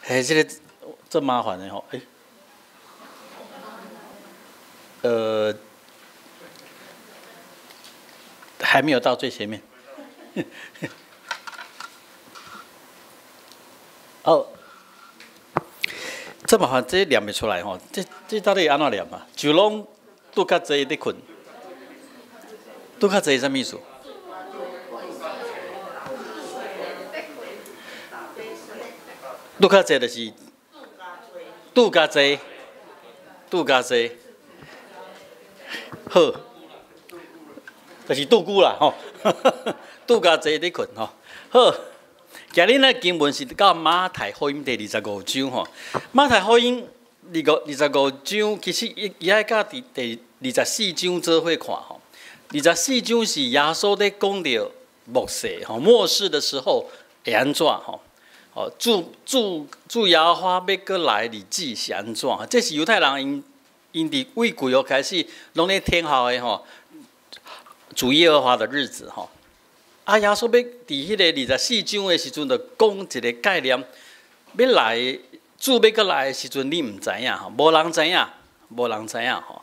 嘿，这麻烦的吼，还没有到最前面。哦，这麻烦，这念不出来吼，这到底安怎念啊？就拢拄较济咧困，拄较济什么意思？拄较济就是拄较济，拄较济，好，就是拄久啦吼，拄较济咧困吼，好。今日呢经文是到马太福音第25章吼，马太福音25章其实伊爱甲第24章做伙看吼。24章是耶稣在讲到末世吼，末世的时候会安怎吼？哦，主耶和华要过来日子是安怎？这是犹太人因伫为旧约开始拢咧听候的吼，主耶和华的日子吼。啊，耶稣要伫迄个24章的时阵，就讲一个概念，要来主要过来的时阵，你毋知影吼，无人知影，无人知影吼。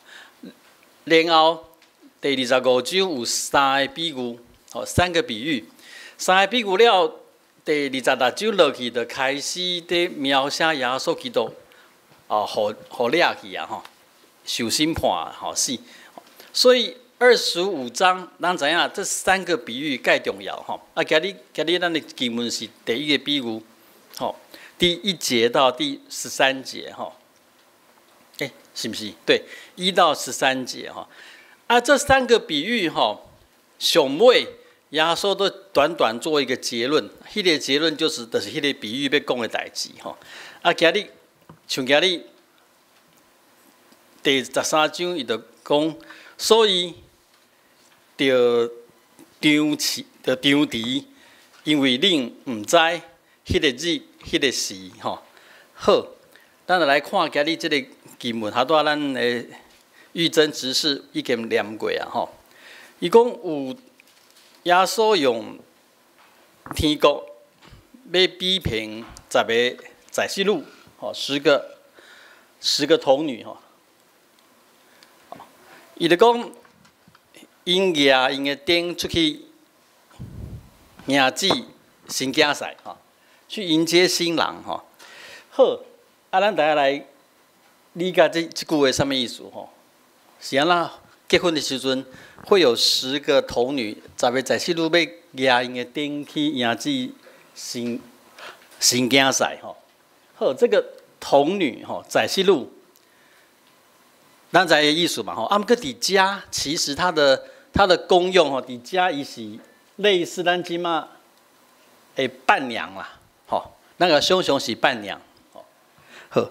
然后第25章有3个比喻，吼，3个比喻，3个比喻了。第26章落去，就开始伫描写耶稣基督，互掠去啊吼，受审判吼死，所以。25章，咱知影这3个比喻介重要吼。啊，今日咱的经文是第一个比喻，吼，第1节到第13节吼。是不是？对，1到13节吼。啊，这3个比喻吼，上尾耶稣都短短做一个结论，迄个结论就是迄个比喻要讲的代志吼。啊，今日第13章伊就讲，所以。着张持，因为恁毋知迄个日、迄个时吼。好，咱就来看今日即个经文，好多咱的玉珍执事已经念过啊吼。伊讲有耶稣用天国要比评10个宰西路，吼10个童女吼。伊就讲。因举因的灯出去迎接新家婿哈，去迎接新郎哈。好，啊，咱大家来理解这句话什么意思吼？是安那结婚的时阵会有10个童女，10个宰西路要举因的灯去迎接新家婿吼。好，这个童女吼宰西路，咱知意思嘛吼。啊，毋过伫遮其实它的功用吼，伫遮伊是类似咱即马的伴娘啦，吼，那个想象是伴娘，吼，好，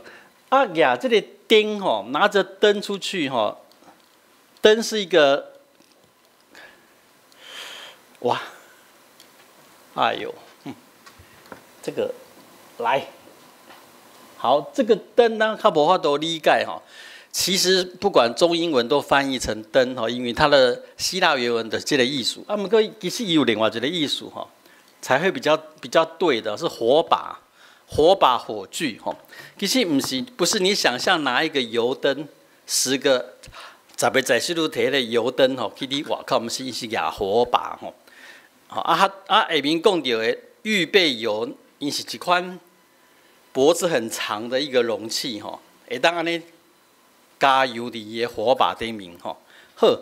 啊，举这个灯吼，拿着灯出去吼，灯是一个，哇，哎呦，这个来，好，这个灯呢，较无法度理解吼。其实不管中英文都翻译成灯哈，因为它的希腊原文的这个意思，啊，不过其实也有另外一个意思哈，才会比较对的，是火把、火炬哈。其实不是你想象拿一个油灯10个宰西路摕的油灯吼，去你外口，毋是是举火把吼。下面讲到的预备油，因是一款脖子很长的一个容器吼，会当安尼。加油的火把灯明吼，好，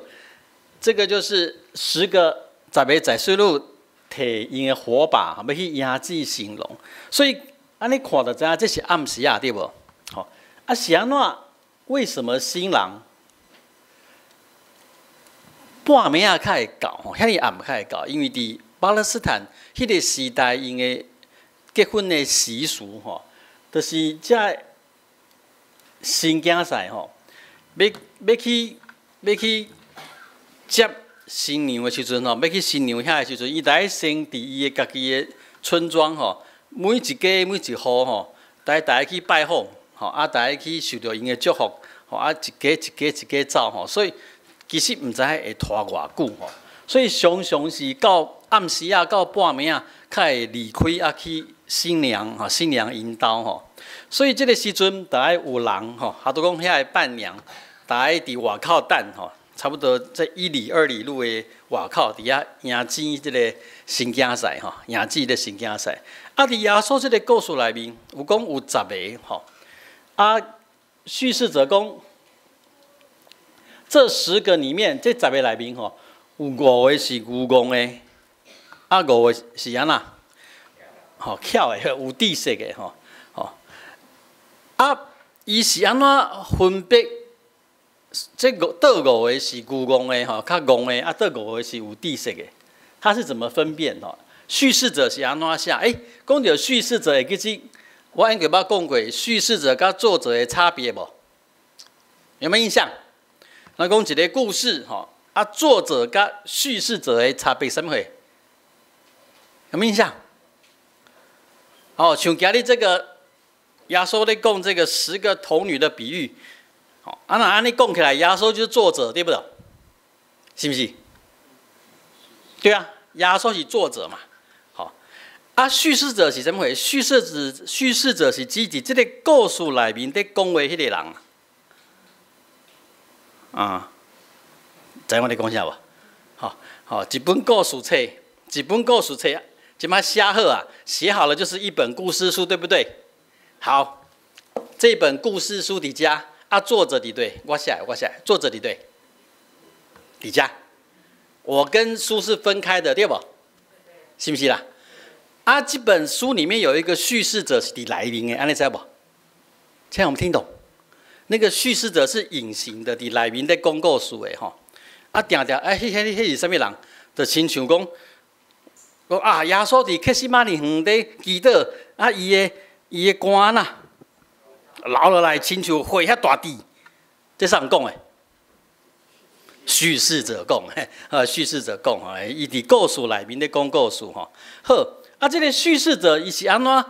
这个就是10个宰西路摕因的火把，要去压制新郎，所以安尼看就知影这是暗时啊，对无？好，啊是安怎？为什么新郎半暝啊才会到吼？遐尼暗才会到，因为伫巴勒斯坦迄个时代，因的结婚的习俗吼，就是这新家婿吼。要去接新娘的时阵吼，要去新娘遐的时阵，伊得先伫伊的家己的村庄吼，每一家每一户吼，大家去拜访吼，啊，大家去受到因的祝福吼，啊，一家走吼，所以其实毋知会拖偌久吼，所以常常是到暗时啊到半暝啊，才会离开啊去新娘新娘引导吼。所以这个时阵，大概有人吼，还都讲遐个伴娘，大概伫外口等吼，差不多在1里2里路的外口，伫遐迎接这个新竞赛吼，迎接的新竞赛。啊，伫耶稣这个故事内面，有讲有10个吼，啊，叙事者讲，这10个里面，这10个内面吼，有5个是愚公的，啊5个是安那，吼巧的，有知识的吼，吼，啊，伊是安怎分别？这倒5个是愚公的吼，较戆的，啊倒5个是有知识的，他是怎么分辨吼？叙事者是安怎写？讲到叙事者，其实我应该捌讲过，叙事者甲作者的差别无？有没有印象？咱讲一个故事吼，啊，作者甲叙事者的差别什么会？有没有印象？哦，像今日这个耶稣在讲这个10个童女的比喻，好，那安尼讲起来，耶稣就是作者，对不对？是不是？对啊，耶稣是作者嘛。好，啊，叙事者是怎么回事？叙事者是指这个故事内面在讲话迄个人啊。知我咧讲啥无？好，一本故事册，即摆写好啊，写好了就是一本故事书，对不对？好，这本故事书伫遮，啊，作者伫对，我写，作者伫对，伫遮。我跟书是分开的，对不？是不是啦？啊，这本书里面有一个叙事者是伫内面的，安尼知无？现在我们听懂？那个叙事者是隐形的，伫内面在讲故事的吼。啊，迄是啥物人？就亲像讲啊，耶稣伫克西马尼园咧祈祷，啊，伊的肝呐流落来，亲像火遐大滴，这啥人讲的？叙事者讲，叙事者讲，伊伫故事内面咧讲故事吼。好，啊，这个叙事者伊是安怎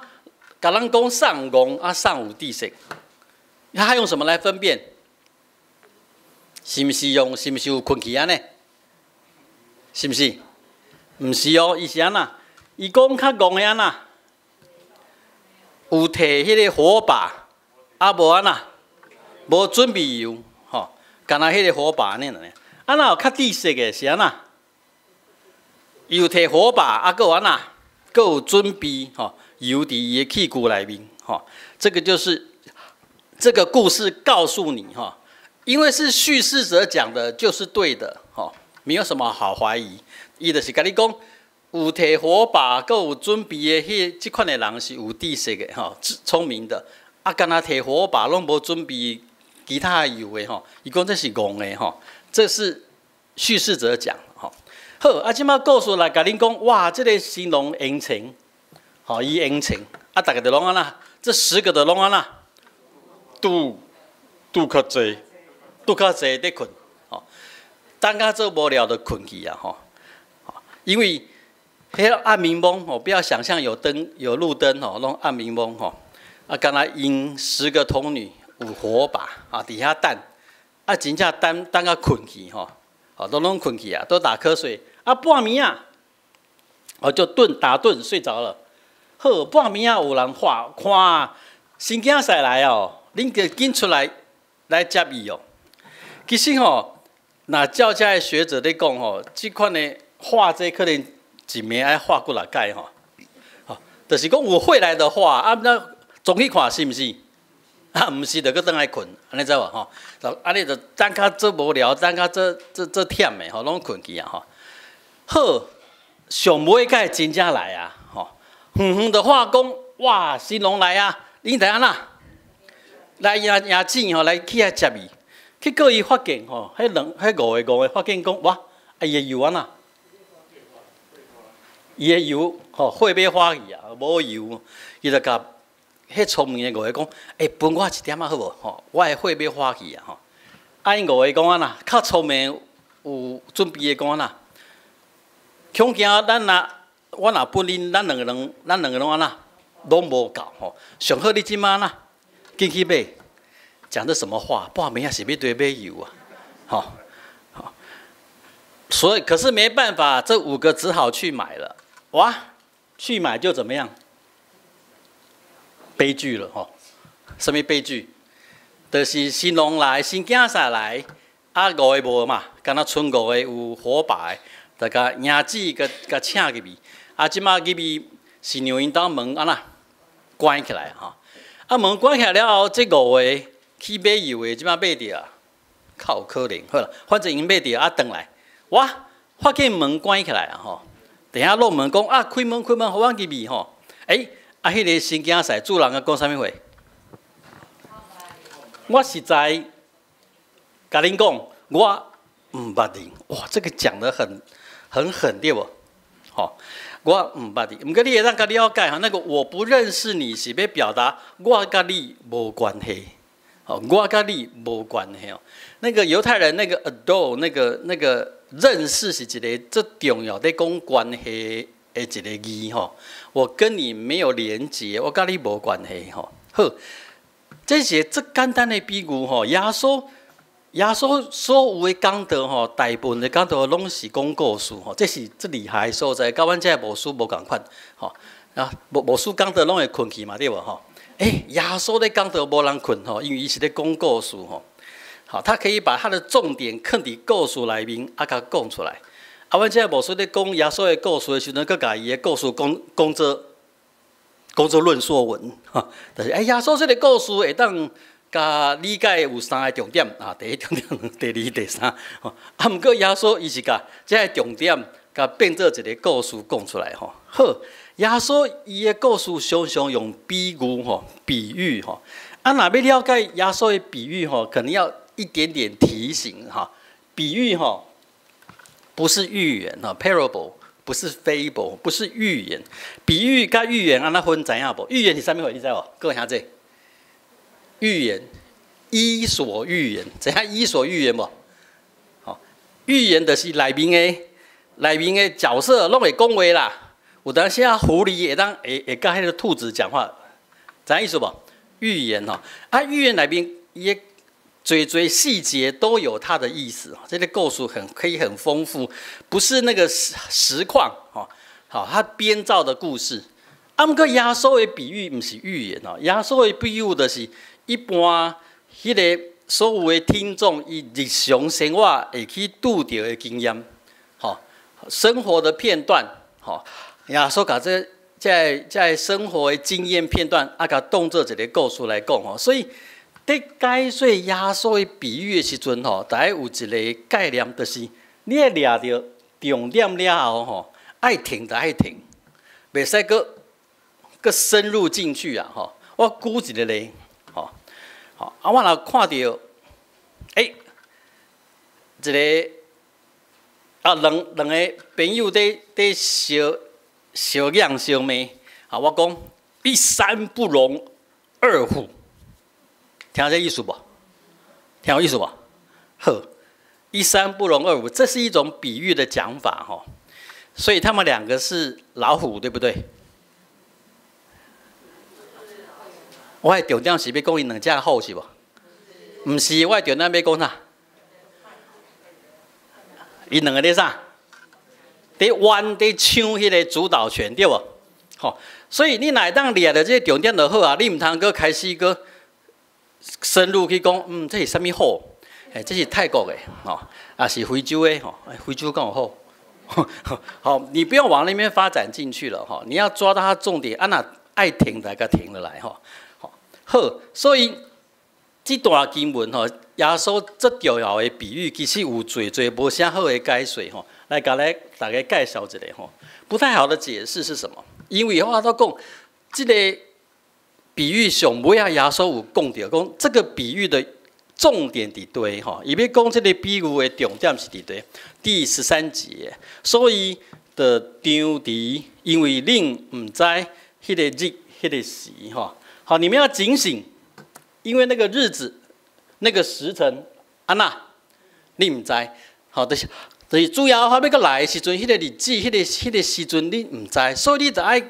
甲咱讲上戆啊上有知识？他用什么来分辨？是不是有困去安尼？是不是？毋是哦，伊是安那？伊讲较戆的安那？有摕迄个火把，啊无安那？无准备油，吼，干那迄个火把安尼。安那有较知识的是安那？伊有摕火把，啊，搁有安那？搁有准备吼油伫伊的器具内面，吼，这个就是这个故事告诉你哈。因为是叙事者讲的，就是对的，吼，没有什么好怀疑。伊就是甲你讲，有摕火把，佮有准备的这款的人是有知识的，吼，聪明的。啊，干那摕火把，拢无准备其他的油的，吼，伊讲这是戆的，吼，这是叙事者讲，吼。好，啊，即摆故事来甲恁讲，哇，这个形容恩情，吼，伊恩情，啊，大家就拢安那，这10个就拢安那，拄较济。拄较济在困，吼，等到做无聊就困去啊，吼，因为迄暗明蒙吼，不要想象有灯有路灯吼，拢暗明蒙吼，啊，敢若因10个童女有火把啊，伫遐等，啊，真正等到困去吼，哦，都拢困去啊，都打瞌睡，啊，半暝啊，哦，就打盹睡着了，好，半暝啊，有人看新囝婿来哦，恁就紧出来接伊哦。其实吼，那教家的学者在讲吼，这款的画这可能一暝爱画几6届吼，吼，就是讲有会来的画啊，那总去看是毋是？啊，毋是就搁转来困，安尼知无吼？就安尼就等较做无聊，等较做忝的吼，拢困去啊吼。好，上尾个真正来啊吼，远远的话讲，哇，新郎来啊，恁知安那？来爷子吼，来去遐接伊。结果伊发现吼，迄5个发现讲，哇，啊伊个油安那？伊个油吼火要花去啊，无油，伊就甲迄聪明的5个讲，分我1点仔好无？吼，我的火要花去啊吼。啊，因5个讲安那？较聪明有准备的讲安那？恐惊我若不恁，咱两个拢安那？拢无够吼。上好你即马呐，紧去买。讲的什么话？半暝也是要对买油啊，吼，所以可是没办法，这5个只好去买了。哇，去买就怎么样？悲剧了吼！什么悲剧？就是新郎来，新囝婿来，啊5个无嘛，敢若剩5个有火把的，大家娘子甲请入去，啊，即马入去新娘因兜门安那关起来吼，啊门关起来了后，这5个去买油的，即马买着啊，靠可怜，好啦，反正因买着啊，转来，哇，发现门关起来啊吼，等下落门讲啊，开门，互我入去吼，啊，迄个新囝婿主人啊讲啥物话？我实在甲恁讲，我唔捌你。哇，这个讲得很狠对不？好，我唔捌你。唔过你会当甲了解哈，那个我不认识你是要表达我甲你无关系。哦，我甲你无关系哦。那个犹太人那个 adore 那个认识是一个最重要的讲关系的一个字吼。我跟你没有连结，我甲你无关系吼。好。这些最简单的比喻吼，耶稣所有的讲道吼，大部分的讲道拢是讲故事吼，这是最厉害的所在。甲阮这牧师无共款吼，啊牧师讲道拢会困去嘛，对无吼？耶稣咧讲道无人困吼，因为伊是咧讲故事吼。好，他可以把他的重点放伫故事内面，啊，甲讲出来。啊，阮这牧师咧讲耶稣的故事的时阵，佮甲伊的故事讲做论说文，哈，就是耶稣这个故事会当甲理解有3个重点啊，第一重点，第2、第3，啊，毋过耶稣伊是甲这个重点，甲变做一个故事讲出来吼。好，耶稣伊的故事常常用比喻吼，比喻吼，啊，若要了解耶稣的比喻吼，可能要一点点提醒哈。比喻吼，不是寓言哈 ，parable。不是 fable， 不是寓言，比喻甲寓言安那分知影无？寓言是啥物货？你知无？各位兄弟，寓言，伊索寓言，知影伊索寓言无？好，寓言就是内面的角色拢会讲话啦。有当时啊，狐狸会甲迄个兔子讲话，知影意思无？寓言吼，啊，寓言内面伊个最细节都有它的意思，这个故事可以很丰富，不是那个实况哦，好，他编造的故事。啊，不过耶稣的比喻不是寓言哦，耶稣的比喻就是一般迄个所有的听众以日常生活会去拄到的经验，好，生活的片段，好，耶稣把在生活的经验片段啊，甲当做一个故事来讲哦，所以。在解说耶稣的比喻的时阵吼，大家有一个概念，就是你要抓到重点了后吼，爱停就爱停，袂使搁深入进去啊吼。我举一个例，吼，好，啊，我若看到，一个啊两个朋友在小样小妹，啊，我讲一山不容二虎。听这意思不？听有意思不？好，一山不容二虎，这是一种比喻的讲法哈。所以他们2个是老虎，对不对？我的重点是要讲伊2只虎是不？不是，我的重点要讲啥？伊2个在啥？在玩在抢迄个主导权，对不？好，所以你哪当抓到这个重点就好啊，你唔通搁开始搁。深入去讲，这是什么虎？这是泰国的，哦，啊是非洲的，非洲更有虎。好，你不用往那边发展进去了，哈，你要抓到它重点，啊那爱停才个停落来，哈，好，所以这段经文，哈，耶稣最重要的比喻，其实有最无啥好的解说，哈，来甲大家介绍一下，哈，不太好的解释是什么？因为话都讲，这个。比喻上尾啊，耶稣有讲到，讲这个比喻的重点伫对吼，伊要讲这个比喻的重点是伫对。第13节，所以的张持，因为恁唔知迄个日、迄个时吼，好，你们要警醒，因为那个日子、那个时辰，安那你唔知，好，就是主要还要个来的时阵，迄个日子、迄个时阵你唔知，所以你就爱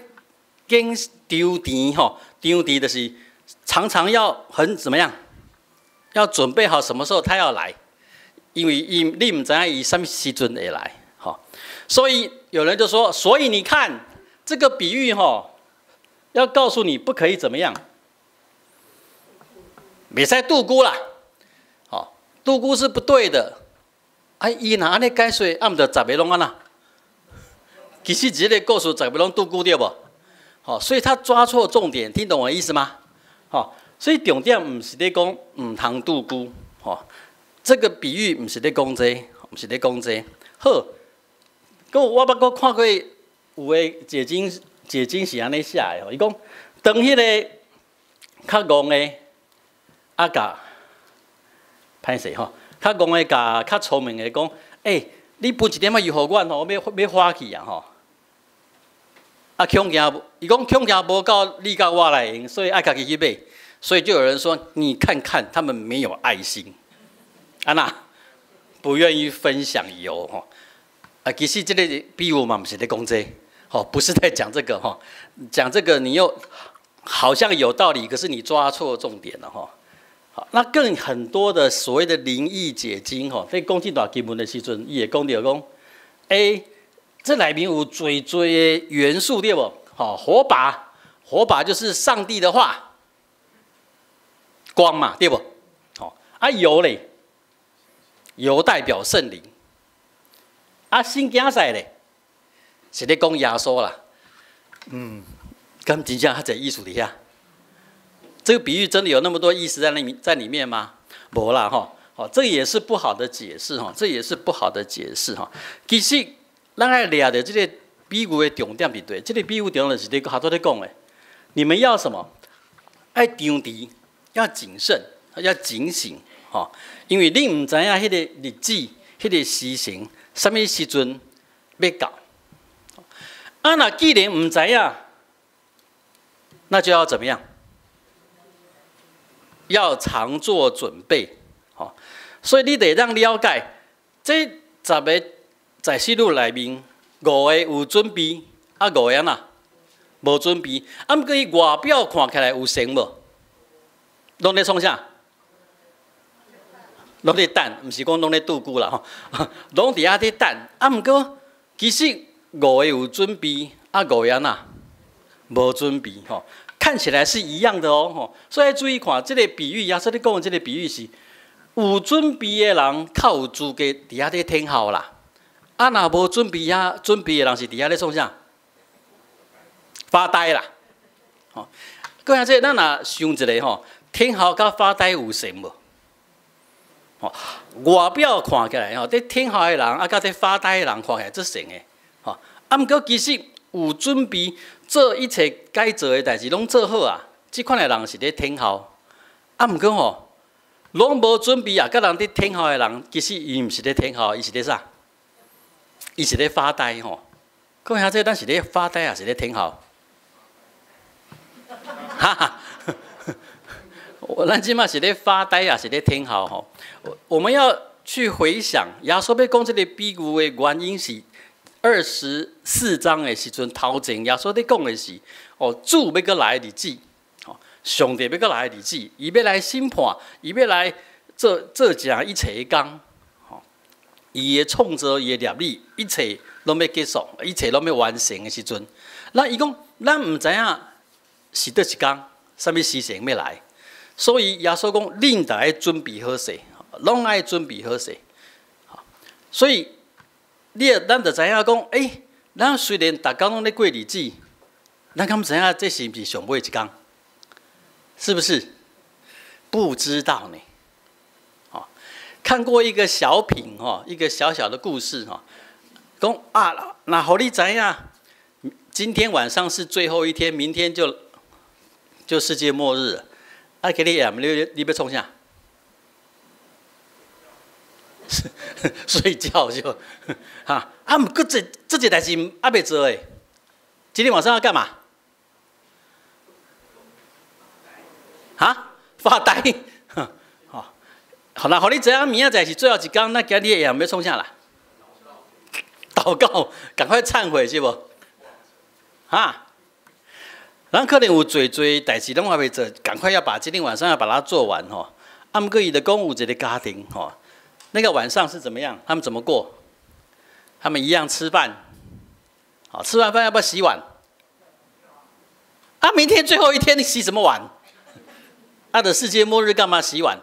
经张持吼。张持就是常常要很怎么样，要准备好什么时候他要来，因为你唔知影伊什么时阵会来，吼。所以有人就说，所以你看这个比喻，吼，要告诉你不可以怎么样，别使度估啦，好，度估是不对的。啊，伊若安尼解说，啊，唔着十个拢安那？其实一个故事十个拢度估对无？好，所以他抓错重点，听懂我的意思吗？好，所以重点唔是咧讲唔通度估，好，这个比喻唔是咧讲这，唔是咧讲这。好，搁我捌看过有诶解经是安尼写诶吼，伊讲当迄个较戆诶，啊甲歹势吼，较戆诶甲较聪明诶讲，你分一点仔油互阮吼，我要花去啊吼。啊，恐惊，伊讲恐惊无够你甲我来用，所以爱家己去买，所以就有人说，你看看他们没有爱心，啊那不愿意分享油吼。啊，其实这个比喻嘛，不是在讲这，吼，不是在讲这个吼，讲这个你又好像有道理，可是你抓错重点了吼。好，那更很多的所谓的灵异解经吼，在讲这段经文的时阵，伊会讲到讲，这里面有最的元素对不？好，火把，火把就是上帝的话，光嘛对不？好，啊油嘞，油代表圣灵，啊新竞赛嘞，是咧讲耶稣啦，跟真正在艺术底下，这个比喻真的有那么多意思在里面吗？没啦哈，好，这也是不好的解释哈，这也是不好的解释哈，其实。咱爱抓着这个比喻的重点是对，这个比喻重点是咧好多咧讲的。你们要什么？爱张持，要谨慎，要警醒，吼！因为你唔知影迄个日子、迄个时辰，什么时阵要到。啊，那既然唔知影，那就要怎么样？要常做准备，吼！所以你得让了解这10个。在四路内面，5个有准备，啊5个啊无准备。啊，毋过伊外表看起来有成无？拢咧创啥？拢咧等，毋是讲拢咧度孤啦吼，拢伫遐咧等。啊，毋过其实5个有准备，啊5个啊无准备吼，看起来是一样的哦吼。所以注意看，这个比喻耶稣咧讲的这个比喻是有准备的人较有资格伫遐咧听候啦。啊，若无准备的人是伫遐咧创啥？发呆啦，吼。各位这咱若想一下吼，听候甲发呆有像无？吼，外表看起来吼，伫听候的人啊，甲伫发呆的人看起来足像的，吼。啊，毋过其实有准备做一切该做的代志拢做好啊，即款的人是咧听候。啊，毋过吼，拢无准备啊，甲人伫听候的人，其实伊毋是咧听候，伊是咧啥？伊是咧发呆吼，各位这咱是咧发呆啊，是咧听候？哈哈，咱即马是咧发呆啊，是咧听候吼。我们要去回想，耶稣要讲这个比喻的原因是24章的时阵，头前耶稣咧讲的是，主要搁来的日子，上帝要搁来的日子，伊要来审判，伊要来做正一切的工。伊会创造伊的律例，一切拢要结束，一切拢要完成的时阵，那伊讲咱唔知影是倒一天，什么时辰要来，所以耶稣讲，恁得爱准备好势，拢爱准备好势。所以咱就知影讲，咱虽然逐工拢咧过日子，咱敢知影这是毋是上尾一天？是不是？不知道呢。看过一个小品哈，一个小小的故事哈，讲啊，那好你知影，今天晚上是最后一天，明天就世界末日了。啊，给你你要创啥？睡觉就哈啊，毋过这件代志还没做诶。今天晚上要干嘛？啊，发呆。好啦，互你知影明仔载是最后一天，那今日的夜要创啥啦？祷告，赶快忏悔是无？哈，咱可能有做代志拢还没做，赶快要把今天晚上要把它做完吼。啊，毋过伊就讲有一个家庭吼，那个晚上是怎么样？他们怎么过？他们一样吃饭，好，吃完饭要不要洗碗？啊，明天最后一天，你洗什么碗？他的世界末日干嘛洗碗？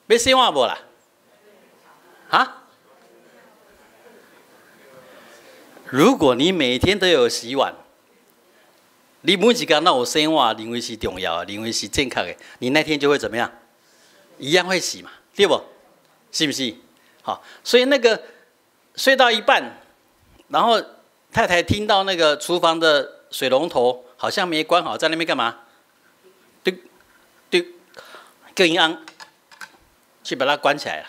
没洗碗不啦？啊？如果你每天都有洗碗，你每一天都有洗碗，认为是重要的，认为是正确的，你那天就会怎么样？一样会洗嘛，对不？是不是？好，所以那个睡到一半，然后太太听到那个厨房的水龙头好像没关好，在那边干嘛？嘟嘟，更阴安，去把它关起来了。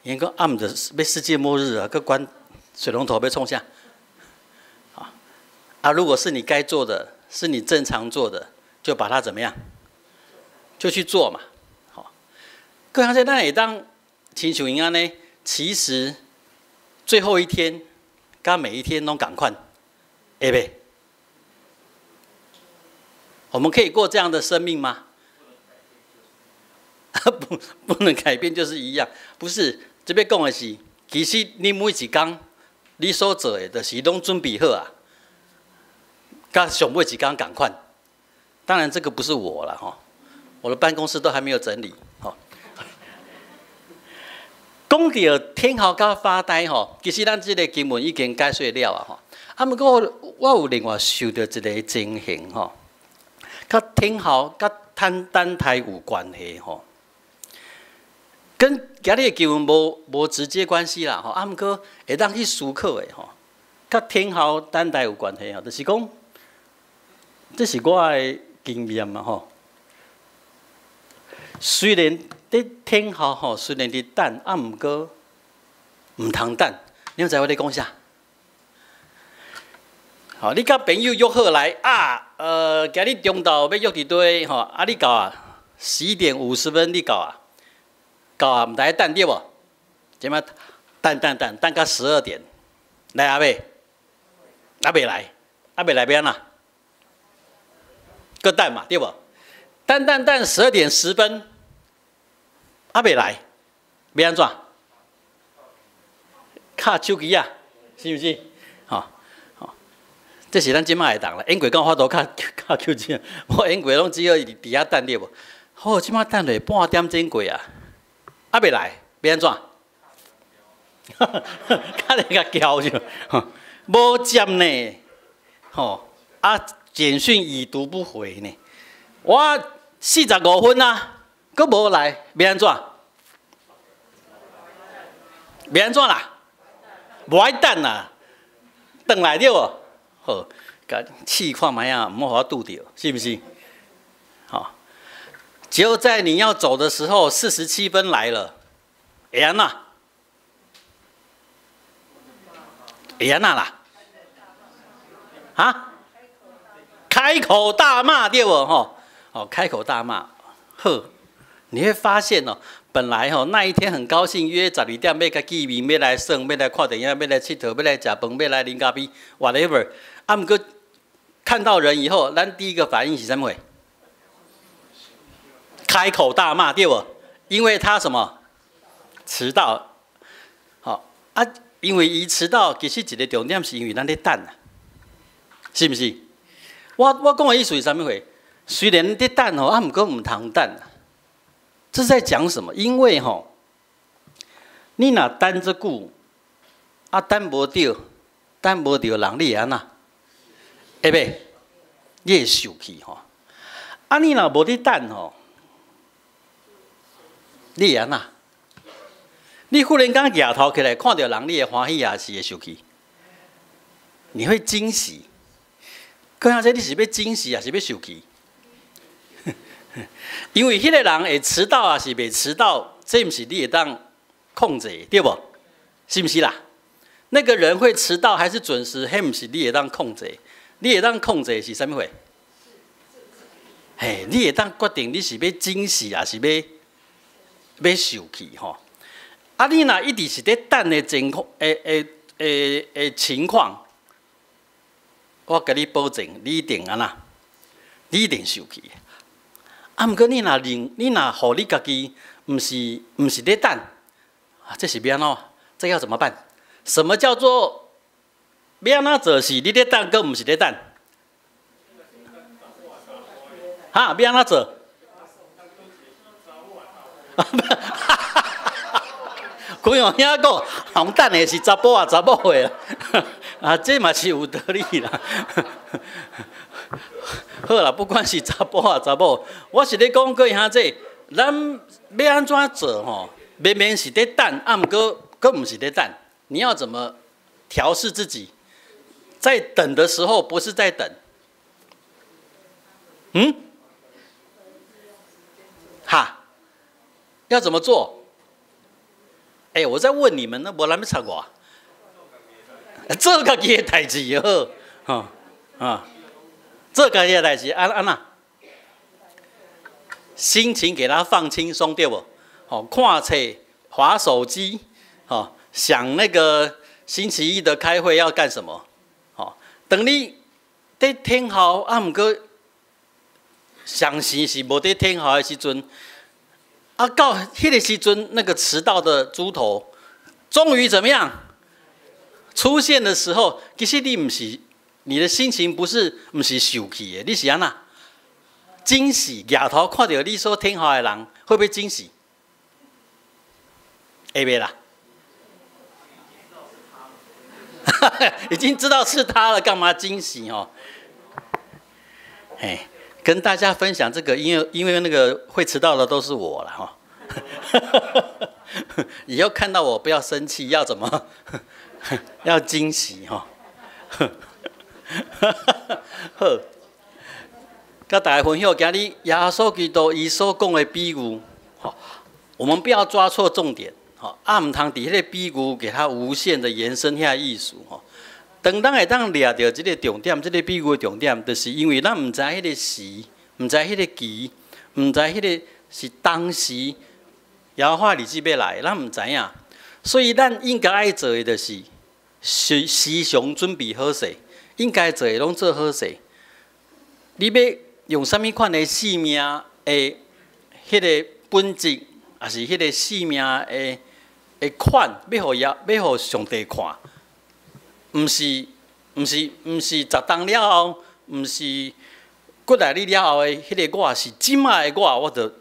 人讲暗的被世界末日啊，个关水龙头被冲下。啊，如果是你该做的，是你正常做的，就把它怎么样？就去做嘛。好，各位在那里当亲像一样呢，其实最后一天，跟每一天都赶快，对不对？我们可以过这样的生命吗？不能改变就是一样，不是这边讲的是，其实你每一天你所做的，就是拢准备好啊。跟上尾一天赶快，当然这个不是我了哈，我的办公室都还没有整理哈。讲到天后甲发呆吼，其实咱这个经文已经解说了啊吼。啊，不过我有另外受到一个情形吼，甲天后甲等待有关系吼，跟今日的经文无直接关系啦吼。啊，不过会当去思考的吼，甲天后等待有关系吼，就是讲。这是我的经验嘛吼。虽然伫天后吼，虽然伫等，啊，毋过唔通等。你有知我咧讲啥？好，你甲朋友约好来啊，今日中昼要约伫堆吼，啊，你到啊11:50你到啊，到啊，毋知等对无？即摆等到12点，来阿未？啊未来，啊未来要安怎？个等嘛，对不？等12:10，还没来，要安怎？卡手机啊，是不是？好，好，这是咱即摆会当啦。演过讲法度卡手机，我演过拢只有伫遐等对不？好，即摆等咧半点钟过啊，还没来，要安怎？卡咧甲交就，无接呢，吼啊！简讯已读不回呢，我45分啊，佫无来，要安怎？要安怎啦？无爱等啦，等来对无？好，甲气看卖啊，莫互我拄着，是不是？好，就在你要走的时候，47分来了，会安怎？会安怎啦？啊？开口大骂对不？吼，哦，开口大骂，呵，你会发现哦，本来吼那一天很高兴约12点要甲见面，要来耍，要来看电影，要来佚佗，要来食饭，要来啉咖啡 ，whatever。啊，毋过看到人以后，咱第一个反应是什么？开口大骂对不？因为他什么迟到，好啊，因为伊迟到，其实一个重点是因为咱咧等啊，是不是？我讲的意思是啥物货？虽然在等吼，啊，毋过唔通等。这是在讲什么？因为吼，你若等这久，啊，等无到人，你会安那？会袂？你会受气吼。啊，你若无伫等吼，你会安那？你忽然间抬头起来，看到人，你会欢喜也是会受气？你会惊喜？讲下这你是要惊喜还是要受气？因为迄个人会迟到还是袂迟到，这毋是你会当控制，对不？是不是啦？那个人会迟到还是准时，迄毋是你会当控制，你会当控制是啥物货？嘿，你会当决定你是要惊喜还是要受气吼？啊，你若一直是在等的情况，情况。我甲你保证，你一定安那，你一定受气。啊，毋过你若互你家己，毋是咧等，这是要安怎？这要怎么办？什么叫做要安怎做是你咧等，佮唔是咧等？哈，要安怎做？规样遐个红等的是查甫啊，查某的啊，这嘛是有道理啦。好啦，不管是查甫啊查某，我是咧讲过遐这，咱要安怎做吼？明明是咧等，啊，毋过毋是咧等，你要怎么调试自己？在等的时候，不是在等。哈，要怎么做？我在问你们呢，无人要插我。做家己的代志就好，做家己的代志，安那？心情给他放轻松，对不？看册、滑手机，想那个星期一的开会要干什么？等你在听候，啊，毋过上时是无在听候的时阵。啊，到迄个时阵，那个迟到的猪头，终于怎么样出现的时候，其实你不是，你的心情不是受气的，你是安那惊喜，抬头看到你所听话的人，会不会惊喜？会袂啦？已经知道是他了，干嘛惊喜哦？跟大家分享这个，因为那个会迟到的都是我了哈。以后看到我不要生气，要怎么？要惊喜哈。好，跟大家分享今日耶稣基督伊所讲的比喻，我们不要抓错重点，唔通伫迄个比喻给它无限的延伸遐意思吼。当咱会当抓到这个重点，这个比喻的重点，就是因为咱唔知迄个时，唔知迄个期，唔知迄个是当时耶和华日子要来，咱唔知影，所以咱应该爱做的就是时常准备好势，应该做的拢做好势。你要用什么款的性命的迄个本质，还是迄个性命的款，要互上帝看？毋是十当了后，毋是过来你了后的迄个我，是即卖的我就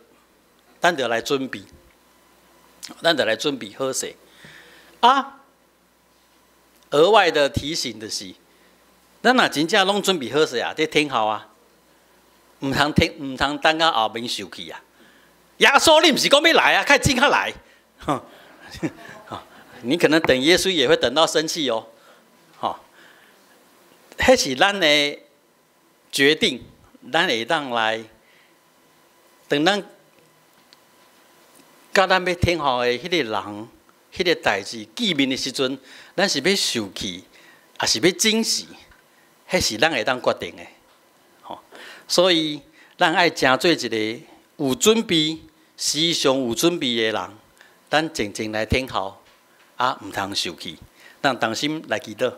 咱就来准备，好势啊！额外的提醒的是，咱若真正拢准备好势啊，在听候啊，毋通等到后面受气啊！耶稣，你毋是讲要来啊？快真较来！你可能等耶稣也会等到生气哦。迄是咱的决定，咱会当来，当咱甲咱要听候的迄个人、迄个代志见面的时阵，咱是要受气，还是要惊喜？迄是咱会当决定的。所以咱爱诚做一个有准备、时常有准备的人，咱静静来听候，啊，毋通受气，咱同心来祈祷。